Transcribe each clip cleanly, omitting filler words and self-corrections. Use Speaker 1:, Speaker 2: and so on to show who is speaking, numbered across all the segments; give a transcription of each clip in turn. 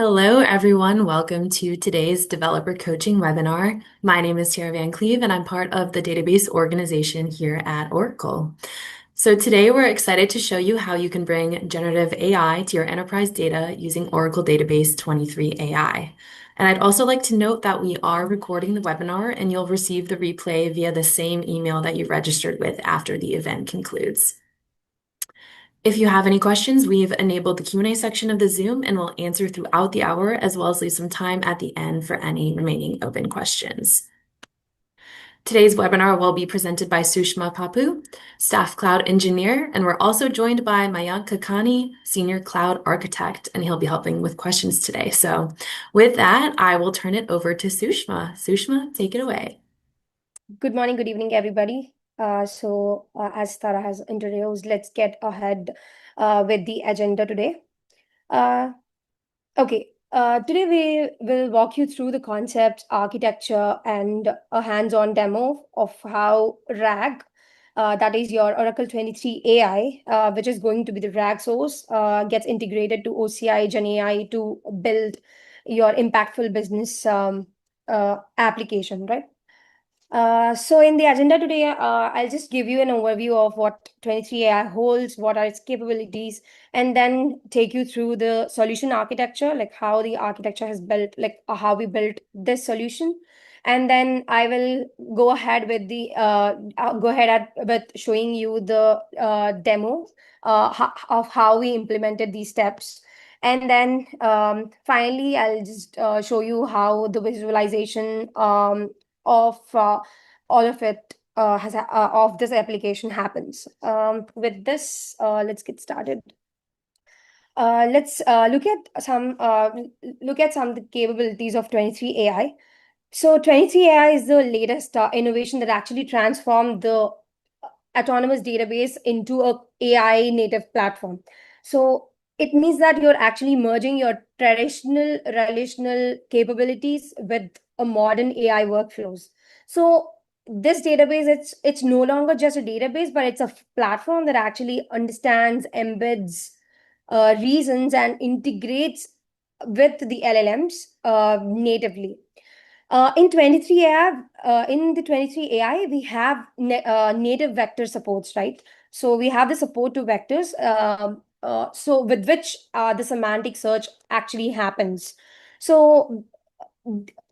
Speaker 1: Hello, everyone. Welcome to today's developer coaching webinar. My name is Tara Van Cleve, and I'm part of the database organization here at Oracle. So today we're excited to show you how you can bring generative AI to your enterprise data using Oracle Database 23 AI. And I'd also like to note that we are recording the webinar and you'll receive the replay via the same email that you registered with after the event concludes. If you have any questions, we've enabled the Q&A section of the Zoom and we'll answer throughout the hour as well as leave some time at the end for any remaining open questions. Today's webinar will be presented by Sushma Papu, Staff Cloud Engineer, and we're also joined by Mayank Kakani, Senior Cloud Architect, and he'll be helping with questions today. So with that, I will turn it over to Sushma. Sushma, take it away.
Speaker 2: Good morning, good evening, everybody. As Tara has introduced, let's get ahead with the agenda today. Uh, Today we will walk you through the concept, architecture, and a hands-on demo of how RAG, that is your Oracle 23 AI, which is going to be the RAG source, gets integrated to OCI GenAI to build your impactful business application, right? So in the agenda today, I'll just give you an overview of what 23AI holds, what are its capabilities, and then take you through the solution architecture, like how the architecture has built, how we built this solution. And then I will go ahead with with showing you the demo of how we implemented these steps. And then finally, I'll just show you how the visualization of all of it of this application happens. With this, let's get started. Let's look at some of the capabilities of 23 AI. So 23 AI is the latest innovation that actually transformed the autonomous database into a AI native platform. So it means that you're actually merging your traditional relational capabilities with a modern AI workflows. So this database, it's no longer just a database, but it's a platform that actually understands, embeds reasons, and integrates with the LLMs natively. In 23 AI, in the 23 AI, we have native vector supports, right? So we have the support to vectors, so with which the semantic search actually happens. So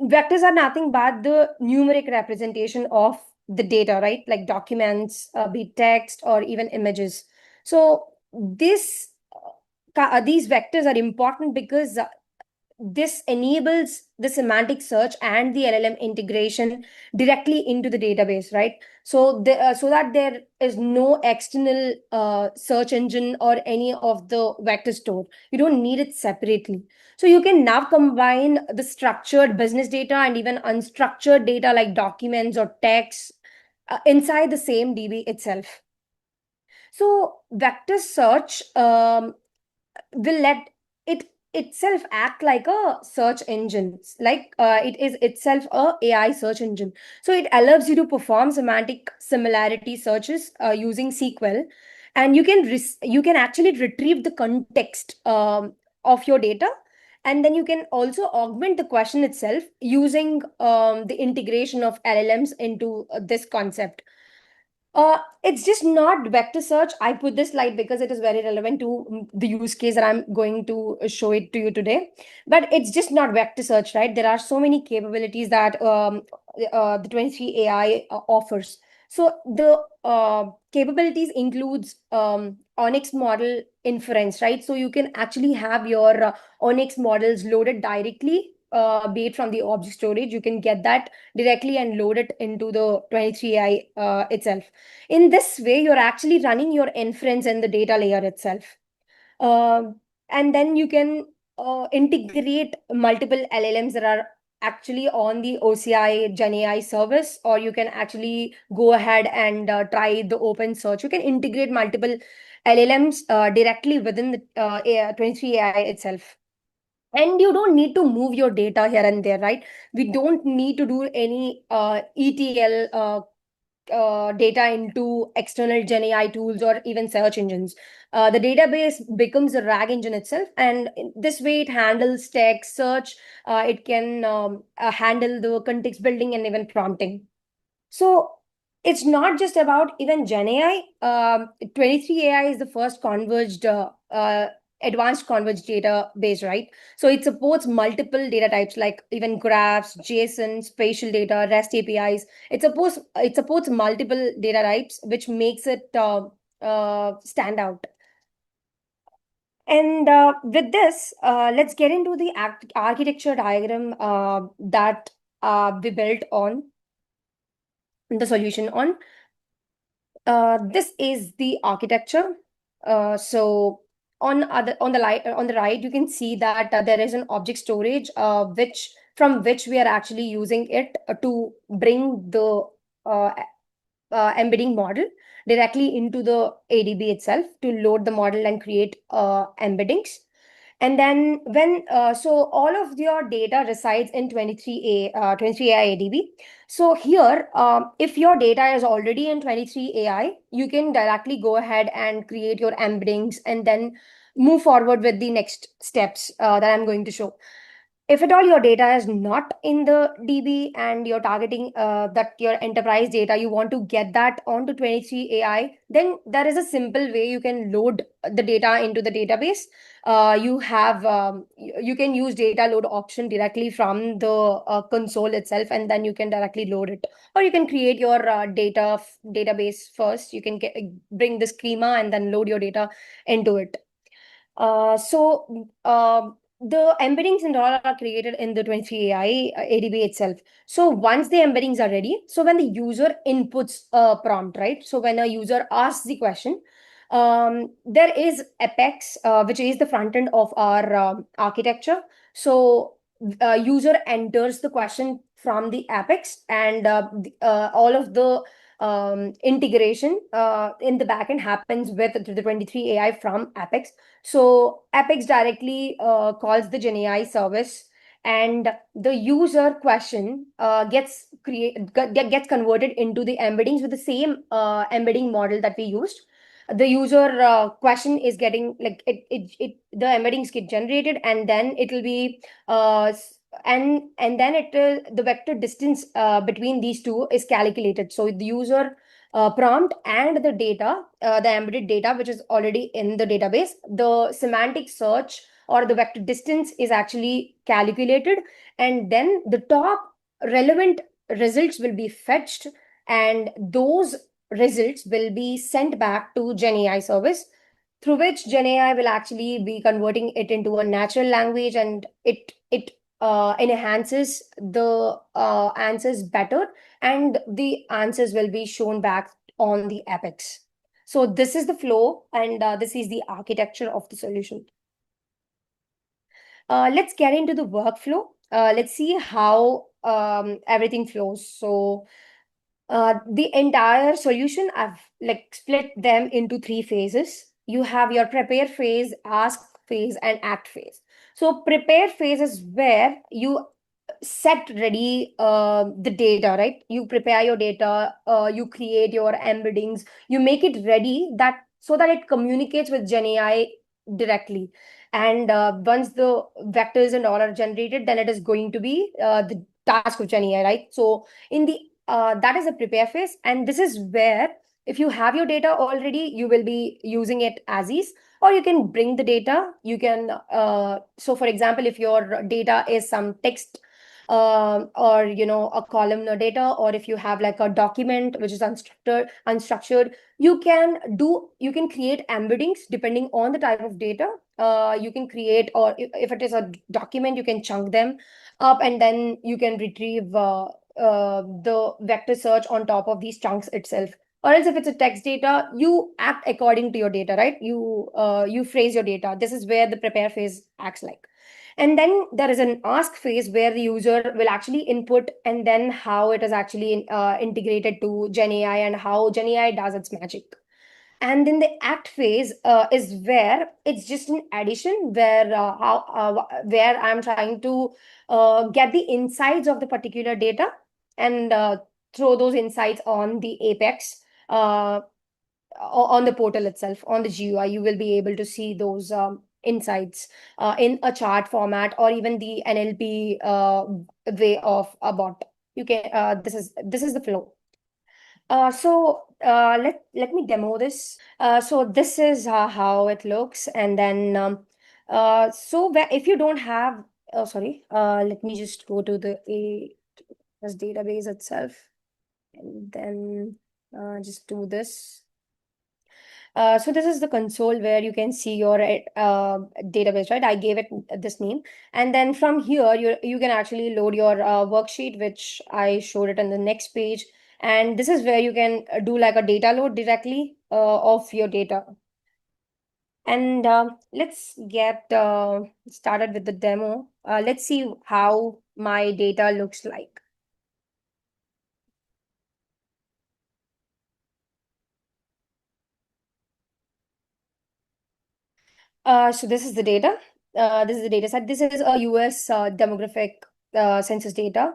Speaker 2: vectors are nothing but the numeric representation of the data, right? Like documents, be it text or even images. So these vectors are important because this enables the semantic search and the LLM integration directly into the database, right? So that there is no external search engine or any of the vector store. You don't need it separately. So you can now combine the structured business data and even unstructured data like documents or text inside the same DB itself. So vector search will let it itself act like a search engine, like it is itself a AI search engine. So it allows you to perform semantic similarity searches using SQL, and you can actually retrieve the context of your data, and then you can also augment the question itself using the integration of LLMs into this concept. It's just not vector search. I put this slide because it is very relevant to the use case that I'm going to show it to you today. But it's just not vector search, right? There are so many capabilities that the 23 AI offers. So the capabilities includes Onyx model inference, right? So you can actually have your Onyx models loaded directly, be it from the object storage. You can get that directly and load it into the 23 AI itself. In this way, you're actually running your inference in the data layer itself. And then you can integrate multiple LLMs that are actually on the OCI GenAI service, or you can actually go ahead and try the open search. You can integrate multiple LLMs directly within the 23 AI itself. And you don't need to move your data here and there, right? We don't need to do any ETL data into external GenAI tools or even search engines. The database becomes a RAG engine itself, and in this way it handles text search. It can handle the context building and even prompting. So it's not just about even Gen AI. 23 AI is the first advanced converged database, right? So it supports multiple data types like even graphs, JSON, spatial data, REST APIs. It supports multiple data types, which makes it stand out. And with this, let's get into the architecture diagram that we built on the solution on. This is the architecture. So on the right, you can see that there is an object storage, which from which we are actually using it to bring the uh, embedding model directly into the ADB itself to load the model and create embeddings. And then so all of your data resides in 23 AI ADB. So here, if your data is already in 23 AI, you can directly go ahead and create your embeddings and then move forward with the next steps that I'm going to show. If at all your data is not in the DB and you're targeting that your enterprise data, you want to get that onto 23 AI, then there is a simple way you can load the data into the database. You can use data load option directly from the console itself, and then you can directly load it. Or you can create your database first. You can bring the schema and then load your data into it. The embeddings and all are created in the 23 AI ADB itself. So once the embeddings are ready, so when the user inputs a prompt, right? So when a user asks the question, there is Apex, which is the front end of our architecture. So user enters the question from the Apex, and all of the integration in the backend happens with the 23 AI from Apex. So Apex directly calls the GenAI service, and the user question gets converted into the embeddings with the same embedding model that we used. The user question is getting like the embeddings get generated, and then it will be and then the vector distance between these two is calculated. So the user prompt and the data, the embedded data, which is already in the database, the semantic search or the vector distance is actually calculated, and then the top relevant results will be fetched, and those results will be sent back to GenAI service, through which GenAI will actually be converting it into a natural language, and it enhances the answers better, and the answers will be shown back on the Apex. So this is the flow, and this is the architecture of the solution. Let's get into the workflow. Let's see how everything flows. So the entire solution, I've like split them into three phases. You have your prepare phase, ask phase, and act phase. So prepare phase is where you set ready the data, right? You prepare your data, you create your embeddings, you make it ready that so that it communicates with GenAI directly. And once the vectors and all are generated, then it is going to be the task of GenAI, right? So in the that is a prepare phase, and this is where if you have your data already, you will be using it as is, or you can bring the data. You can so for example, if your data is some text or a columnar data, or if you have like a document which is unstructured, you can create embeddings depending on the type of data. You can create, or if it is a document, you can chunk them up, and then you can retrieve the vector search on top of these chunks itself. Or else if it's a text data, you act according to your data, right? You phrase your data. This is where the prepare phase acts like. And then there is an ask phase where the user will actually input, and then how it is actually integrated to GenAI and how GenAI does its magic. And then the act phase is where it's just an addition, where I'm trying to get the insights of the particular data and throw those insights on the Apex. on the portal itself, on the GUI, you will be able to see those insights in a chart format, or even the NLP way of a bot. You can this is the flow. Let me demo this. So this is how it looks, and then if you don't have, oh sorry, let me just go to the this database itself, and then just do this. So this is the console where you can see your database, right? I gave it this name, and then from here you can actually load your worksheet, which I showed it on the next page. And this is where you can do like a data load directly of your data. And let's get started with the demo. Let's see how my data looks like. So this is the data. This is the data set. This is a US demographic census data,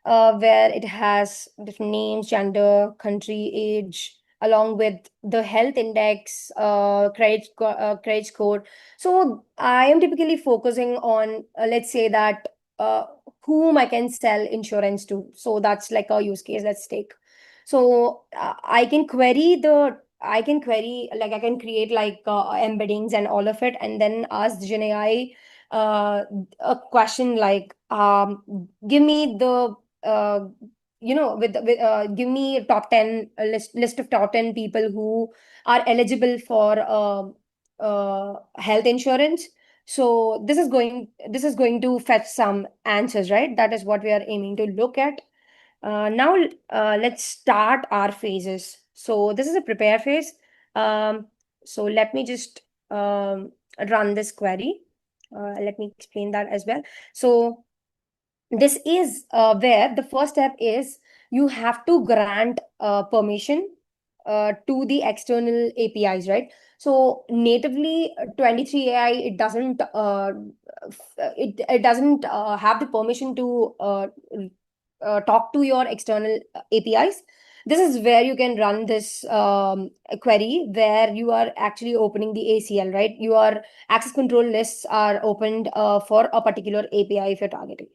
Speaker 2: where it has different names, gender, country, age, along with the health index, credit score. So I am typically focusing on, let's say that whom I can sell insurance to. So that's like a use case. Let's take. So I can query, like I can create like embeddings and all of it, and then ask the GenAI a question like, give me the give me a top 10 a list of top 10 people who are eligible for health insurance. So this is going to fetch some answers, right? That is what we are aiming to look at. Now, let's start our phases. So this is a prepare phase. Um, so let me just run this query. Let me explain that as well. So this is where the first step is you have to grant permission to the external APIs, right? So natively 23 AI, it doesn't have the permission to talk to your external APIs. This is where you can run this query where you are actually opening the ACL, right? Your access control lists are opened for a particular API if you're targeting.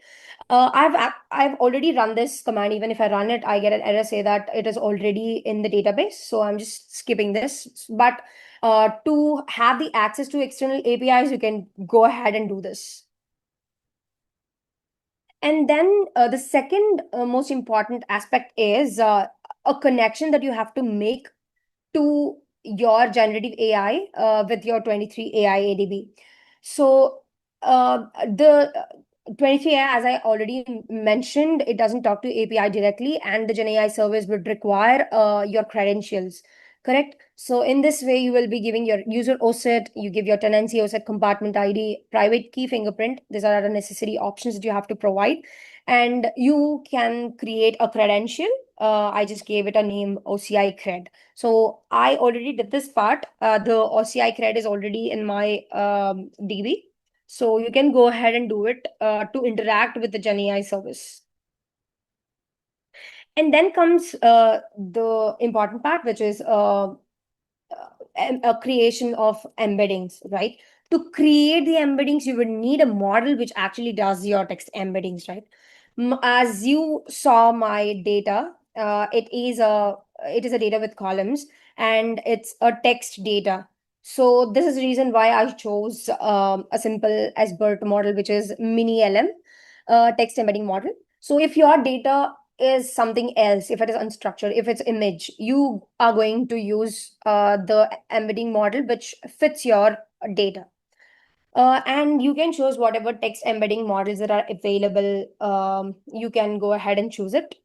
Speaker 2: I've already run this command. Even if I run it, I get an error say that it is already in the database. So I'm just skipping this. But to have the access to external APIs, you can go ahead and do this. And then the second most important aspect is a connection that you have to make to your generative AI with your 23 AI ADB. So the 23 AI, as I already mentioned, it doesn't talk to API directly, and the GenAI service would require your credentials. Correct. So in this way, you will be giving your user OSIT, you give your tenancy OSIT, compartment ID, private key, fingerprint. These are the necessary options that you have to provide. And you can create a credential. I just gave it a name, OCI cred. So I already did this part. The OCI cred is already in my DB. So you can go ahead and do it to interact with the GenAI service. And then comes the important part, which is a creation of embeddings, right? To create the embeddings, you would need a model which actually does your text embeddings, right? As you saw my data, it is a data with columns, and it's a text data. So this is the reason why I chose a simple SBERT model, which is mini LM text embedding model. So if your data is something else, if it is unstructured, if it's image, you are going to use the embedding model which fits your data. And you can choose whatever text embedding models that are available. You can go ahead and choose it.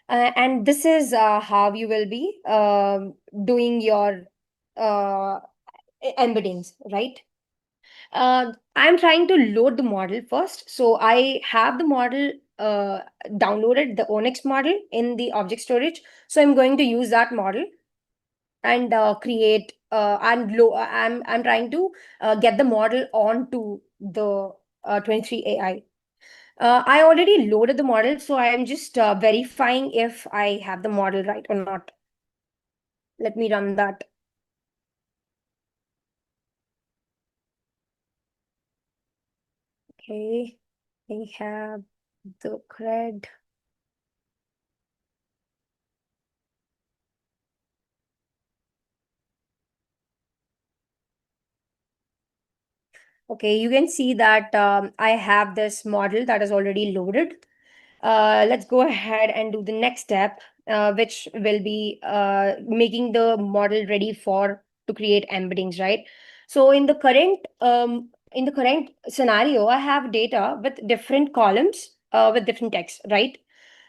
Speaker 2: And this is how you will be doing your uh, embeddings, right? I'm trying to load the model first. So I have the model downloaded, the Onyx model in the object storage. So I'm going to use that model and create I'm trying to get the model onto the 23 AI. I already loaded the model, so I am just verifying if I have the model right or not. Let me run that. Okay, I have the cred. Okay, you can see that I have this model that is already loaded. Let's go ahead and do the next step, which will be making the model ready for to create embeddings, right? So in the current scenario, I have data with different columns with different text, right?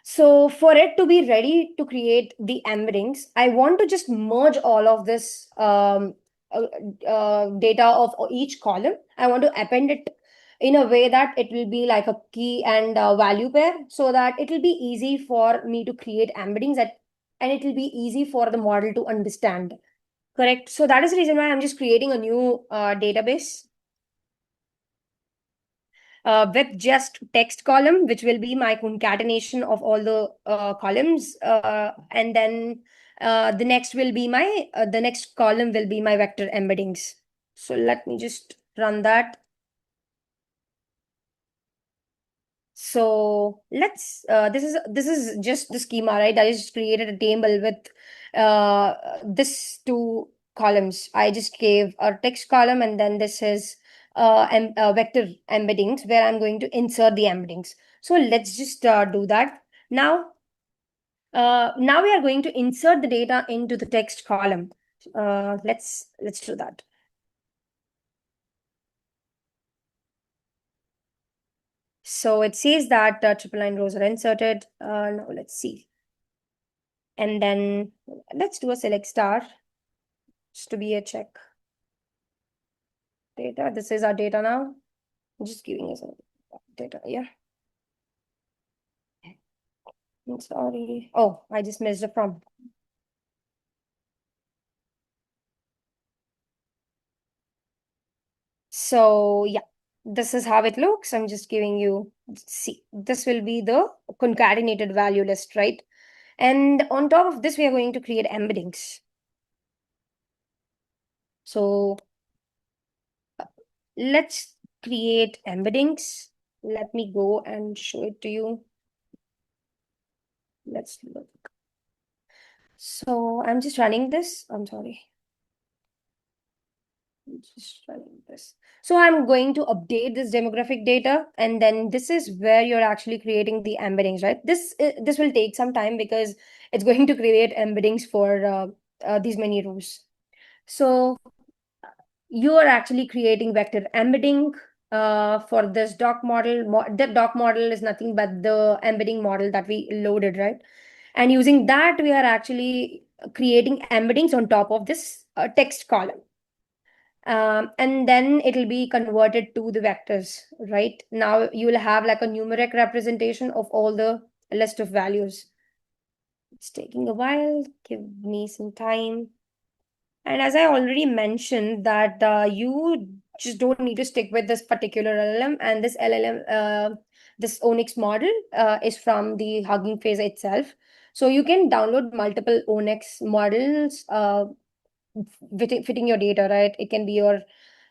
Speaker 2: So for it to be ready to create the embeddings, I want to just merge all of this uh, data of each column. I want to append it in a way that it will be like a key and value pair, so that it will be easy for me to create embeddings and it will be easy for the model to understand. Correct. So that is the reason why I'm just creating a new database with just text column, which will be my concatenation of all the columns, and then the next column will be my vector embeddings. So let me just run that. So this is just the schema, right? I just created a table with this two columns. I just gave a text column, and then this is vector embeddings where I'm going to insert the embeddings. So let's just do that now. Now we are going to insert the data into the text column. Let's do that. So it says that triple line rows are inserted. Now let's see. And then let's do a select star just to be a check. Data. This is our data now. I'm just giving us a data here. I'm sorry. Oh, I just missed it from. So yeah, this is how it looks. I'm just giving you, see, this will be the concatenated value list, right? And on top of this, we are going to create embeddings. So let's create embeddings. Let me go and show it to you. Let's look. So I'm just running this. I'm sorry. Just running this. So I'm going to update this demographic data, and then this is where you're actually creating the embeddings, right? This will take some time because it's going to create embeddings for these many rows. So you are actually creating vector embedding for this doc model. The doc model is nothing but the embedding model that we loaded, right? And using that, we are actually creating embeddings on top of this text column. And then it'll be converted to the vectors, right? Now you will have like a numeric representation of all the list of values. It's taking a while. Give me some time. And as I already mentioned, that you just don't need to stick with this particular LLM, and this LLM, this Onyx model is from the Hugging Face itself. So you can download multiple Onyx models fitting your data, right? It can be your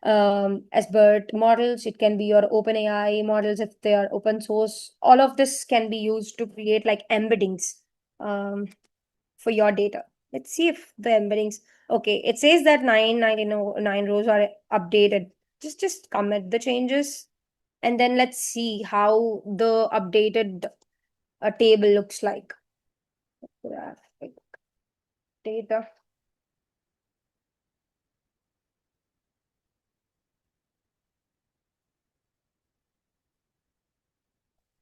Speaker 2: SBERT models, it can be your OpenAI models if they are open source. All of this can be used to create like embeddings um, for your data. Let's see if the embeddings. Okay, it says that 999 rows are updated. Just commit the changes, and then let's see how the updated table looks like. Graphic data.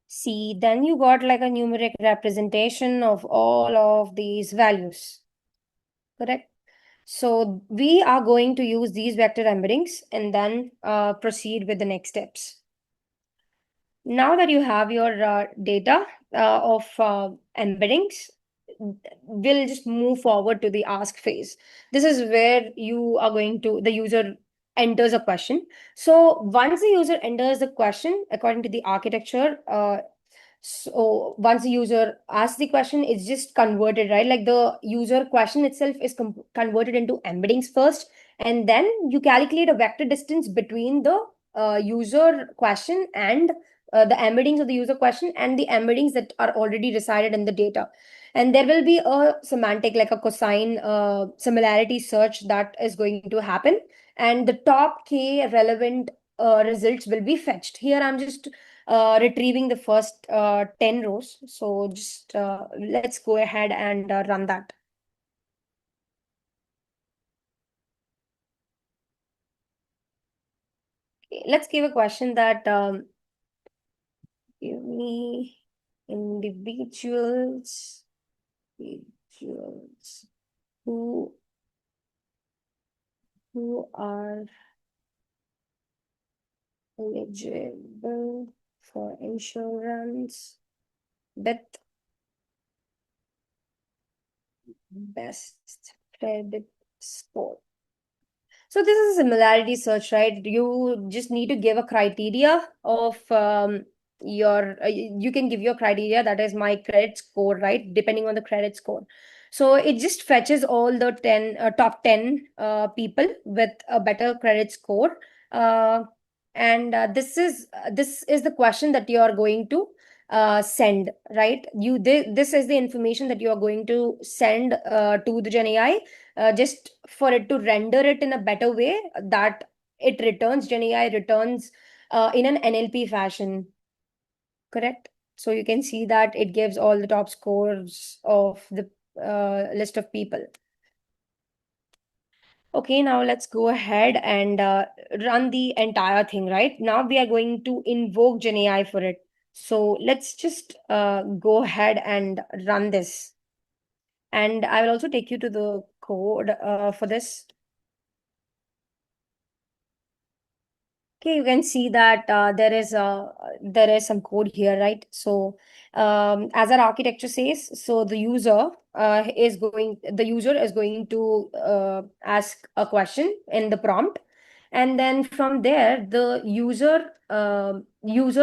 Speaker 2: See, then you got like a numeric representation of all of these values, correct? So we are going to use these vector embeddings and then proceed with the next steps. Now that you have your data of embeddings, we'll just move forward to the ask phase. This is where you are going to, the user enters a question. So once the user enters the question, according to the architecture, so once the user asks the question, it's just converted, right? Like the user question itself is converted into embeddings first, and then you calculate a vector distance between the user question and the embeddings of the user question and the embeddings that are already resided in the data. And there will be a semantic, like a cosine similarity search that is going to happen. And the top K relevant results will be fetched. Here I'm just retrieving the first 10 rows. So just let's go ahead and run that. Okay, let's give a question that give me individuals, individuals who are eligible for insurance with best credit score. So this is a similarity search, right? You just need to give a criteria of you can give your criteria, that is my credit score, right? Depending on the credit score. So it just fetches all the 10 top 10 people with a better credit score. Uh, and this is the question that you are going to send, right? This is the information that you are going to send to the Gen AI, just for it to render it in a better way that it returns, Gen AI returns in an NLP fashion, correct? So you can see that it gives all the top scores of the list of people. Okay, now let's go ahead and run the entire thing, right? Now we are going to invoke Gen AI for it. So let's just go ahead and run this. And I will also take you to the code for this. Okay, you can see that there is some code here, right? So, as our architecture says, so the user is going to ask a question in the prompt, and then from there, the user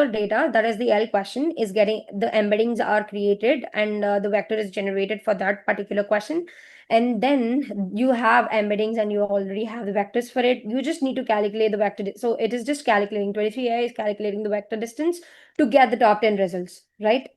Speaker 2: data, that is the L question, is getting the embeddings are created, and the vector is generated for that particular question. And then you have embeddings and you already have the vectors for it. You just need to calculate the vector. So it is just calculating, 23AI is calculating the vector distance to get the top 10 results, right?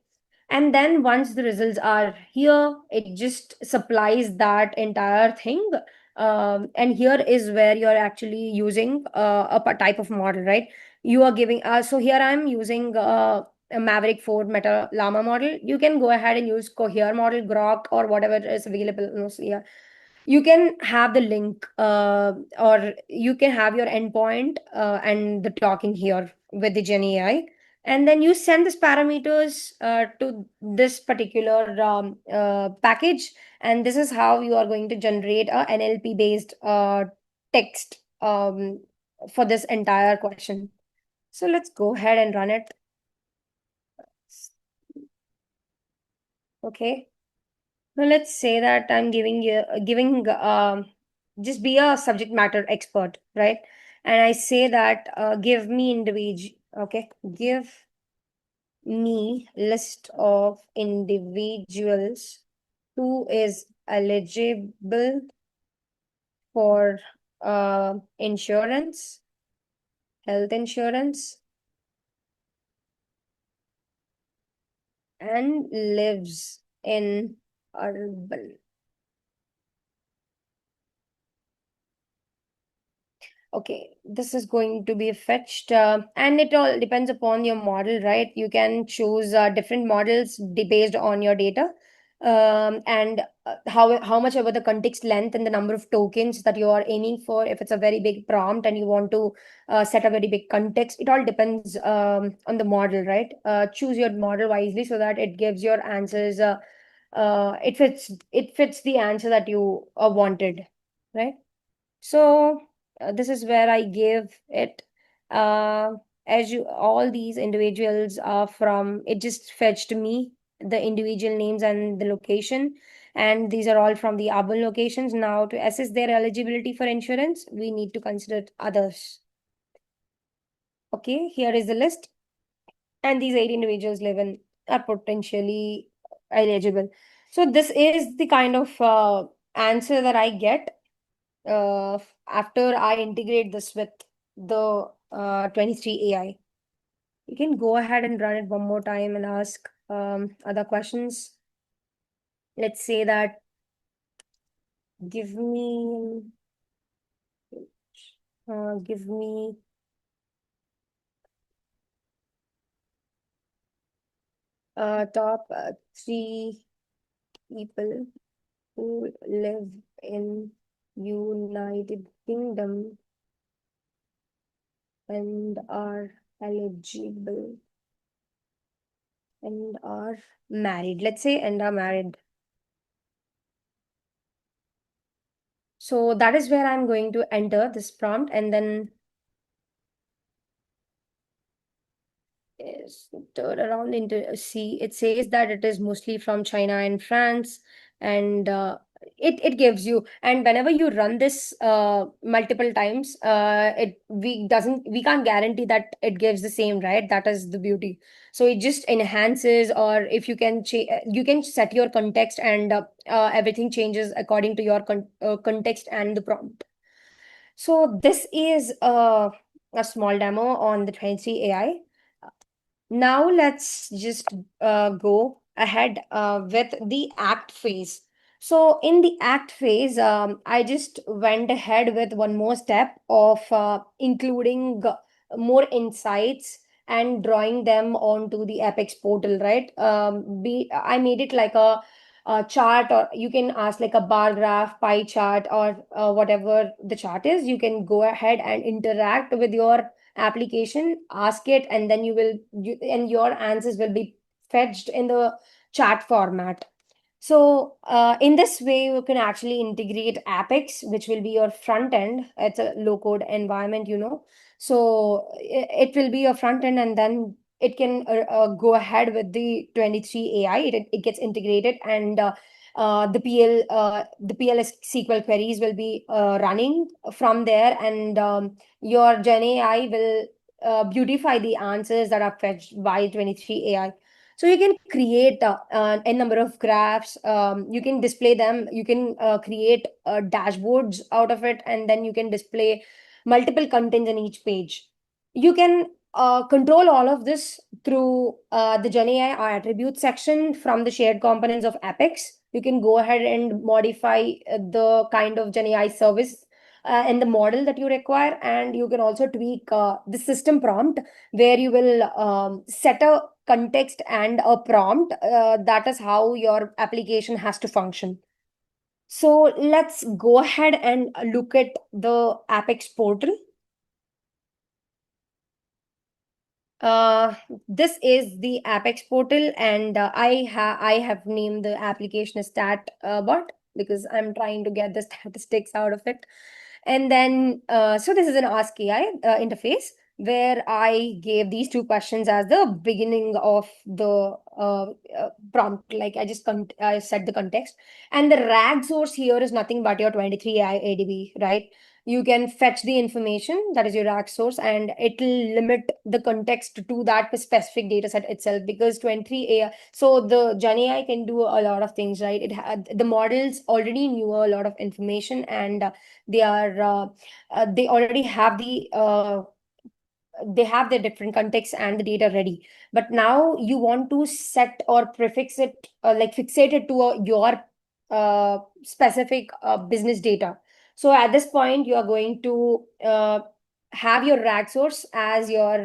Speaker 2: And then once the results are here, it just supplies that entire thing. And here is where you're actually using type of model, right? You are giving, so here I'm using a Maverick 4 Meta Llama model. You can go ahead and use Cohere model, Grok, or whatever is available. No, so yeah, you can have the link, or you can have your endpoint and the talking here with the Gen AI. And then you send these parameters to this particular package. And this is how you are going to generate a NLP based text for this entire question. So let's go ahead and run it. Okay. Now let's say that I'm giving just be a subject matter expert, right? And I say that give me individual, okay, give me list of individuals who is eligible for insurance, health insurance, and lives in urban. Okay, this is going to be fetched, and it all depends upon your model, right? You can choose different models based on your data, and how much ever the context length and the number of tokens that you are aiming for. If it's a very big prompt and you want to set a very big context, it all depends on the model, right? Choose your model wisely so that it gives your answers. It fits the answer that you wanted, right? So this is where I give it. Uh, as you, all these individuals are from, it just fetched me the individual names and the location. And these are all from the urban locations. Now, to assess their eligibility for insurance, we need to consider others. Okay, here is the list. And these 8 individuals live in are potentially eligible. So this is the kind of answer that I get after I integrate this with the 23 AI. You can go ahead and run it one more time and ask other questions. Let's say that give me top three people who live in United Kingdom and are eligible and are married. Let's say and are married. So that is where I'm going to enter this prompt, and then is turned around into C. It says that it is mostly from China and France, and it gives you. And whenever you run this multiple times, we can't guarantee that it gives the same, right? That is the beauty. So it just enhances, or if you can you can set your context, and everything changes according to your context and the prompt. So this is a small demo on the 23 AI. Now let's just go ahead with the act phase. So in the act phase, I just went ahead with one more step of including more insights and drawing them onto the Apex portal, right? I made it like a chart, or you can ask like a bar graph, pie chart, or whatever the chart is. You can go ahead and interact with your application, ask it, and then and your answers will be fetched in the chat format. So in this way, you can actually integrate Apex, which will be your front end. It's a low code environment, you know. So it will be your front end, and then it can go ahead with the 23 AI. It gets integrated, and the PLS SQL queries will be running from there, and your Gen AI will beautify the answers that are fetched by 23 AI. So you can create a number of graphs. You can display them. You can create dashboards out of it, and then you can display multiple contents in each page. You can control all of this through the GenAI attribute section from the shared components of Apex. You can go ahead and modify the kind of GenAI service and the model that you require, and you can also tweak the system prompt, where you will set a context and a prompt. That is how your application has to function. So let's go ahead and look at the Apex portal. Uh, this is the Apex portal, and I have named the application as stat bot, because I'm trying to get the statistics out of it. And then so this is an Ask AI interface, where I gave these two questions as the beginning of the prompt. Like I set the context, and the RAG source here is nothing but your 23 AI ADB, right? You can fetch the information, that is your RAG source, and it will limit the context to that specific data set itself, because 23 AI, so the Gen AI can do a lot of things, right? It had the models already knew a lot of information, and they are they already have the different contexts and the data ready. But now you want to set or prefix it, like fixate it to your specific business data. So at this point, you are going to have your RAG source as your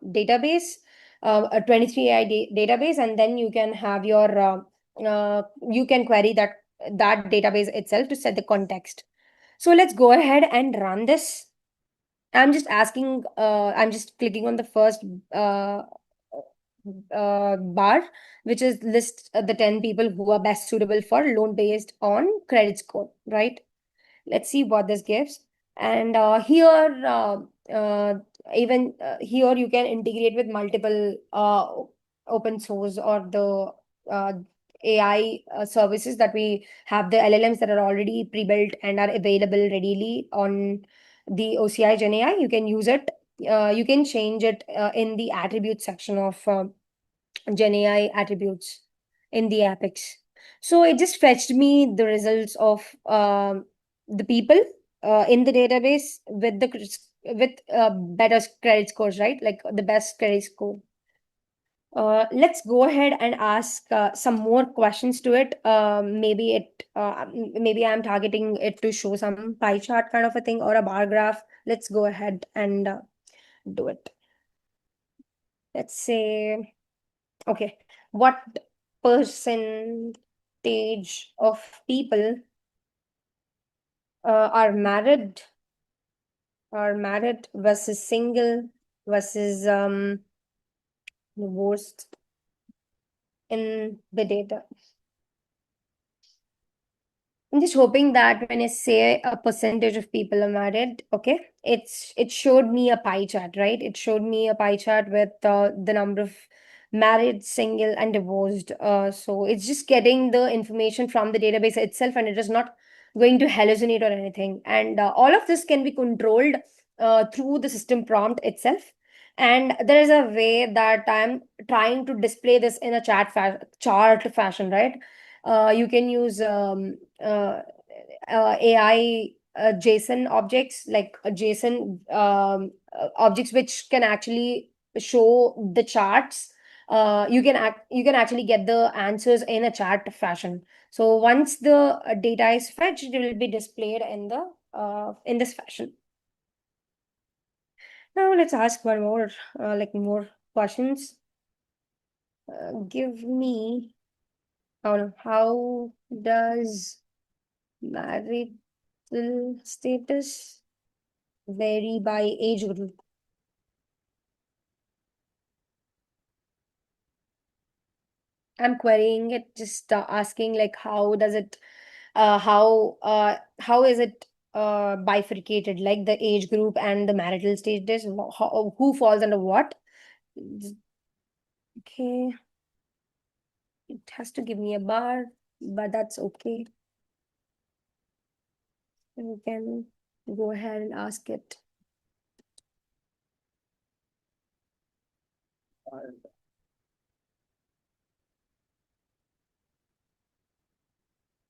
Speaker 2: database, a 23 AI database, and then you can have your you can query that database itself to set the context. So let's go ahead and run this. I'm just clicking on the first uh, bar, which is list the 10 people who are best suitable for loan based on credit score, right? Let's see what this gives. And here, even here, you can integrate with multiple open source or the uh, AI services that we have, the LLMs that are already pre-built and are available readily on the OCI Gen AI. You can use it. You can change it in the attribute section of Gen AI attributes in the Apex. So it just fetched me the results of the people in the database with the with better credit scores, right? Like the best credit score. Let's go ahead and ask some more questions to it. Maybe I'm targeting it to show some pie chart kind of a thing or a bar graph. Let's go ahead and do it. Let's say, okay, what percentage of people are married versus single versus divorced in the data? I'm just hoping that when I say a percentage of people are married, okay, it showed me a pie chart, right? It showed me a pie chart with the number of married, single, and divorced. So it's just getting the information from the database itself, and it is not going to hallucinate or anything. And all of this can be controlled through the system prompt itself. And there is a way that I'm trying to display this in a chart fashion, right? You can use AI JSON objects, like JSON objects which can actually show the charts. You can actually get the answers in a chart fashion. So once the data is fetched, it will be displayed in this fashion. Now let's ask one more, more questions. Give me, oh no, how does marital status vary by age group? I'm querying it, just asking like how is it bifurcated, like the age group and the marital status, who falls under what? Okay, it has to give me a bar, but that's okay. We can go ahead and ask it.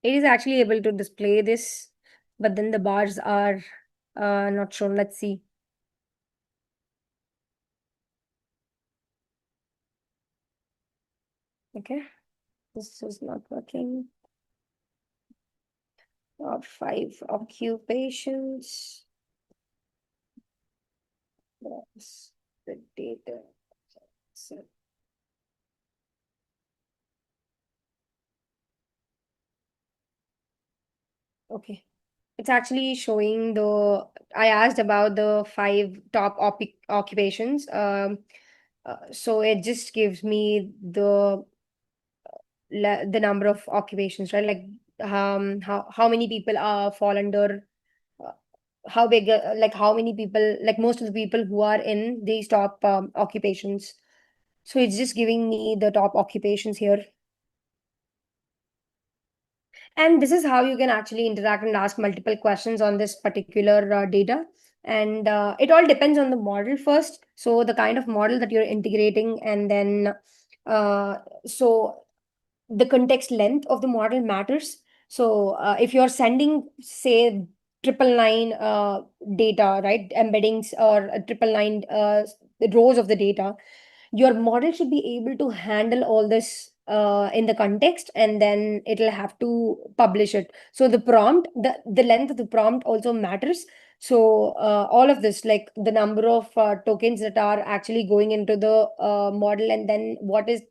Speaker 2: It is actually able to display this, but then the bars are not shown. Let's see. Okay, this is not working. 5 occupations. That's the data. So, okay. It's actually showing I asked about the five top occupations. So it just gives me the number of occupations, right? Like how many people fall under uh, how big, like how many people, like most of the people who are in these top occupations. So it's just giving me the top occupations here. And this is how you can actually interact and ask multiple questions on this particular data. And it all depends on the model first. So the kind of model that you're integrating, and then uh, so the context length of the model matters. So if you're sending, say, 999 data, right, embeddings or 999 rows of the data, your model should be able to handle all this in the context, and then it'll have to publish it. So the length of the prompt also matters. So all of this, like the number of tokens that are actually going into the model, and then what it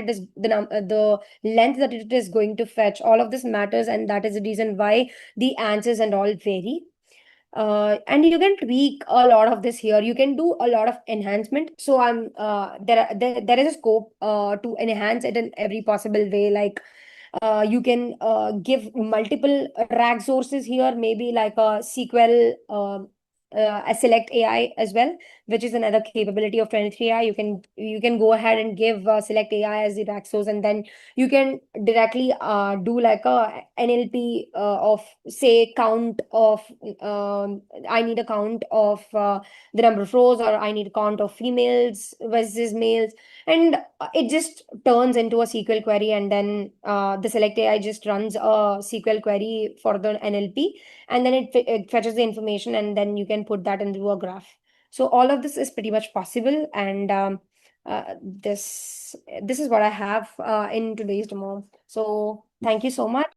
Speaker 2: is, the length that it is going to fetch, all of this matters, and that is the reason why the answers and all vary. And you can tweak a lot of this here. You can do a lot of enhancement. So there is a scope to enhance it in every possible way. Like you can give multiple RAG sources here, maybe like a SQL, a select AI as well. which is another capability of 23AI. You can go ahead and give select AI as the DAX source, and then you can directly do like a NLP of say count of I need a count of the number of rows, or I need a count of females versus males, and it just turns into a SQL query, and then the select AI just runs a SQL query for the NLP, and then it fetches the information, and then you can put that into a graph. So all of this is pretty much possible, and this is what I have in today's demo. So thank you so much.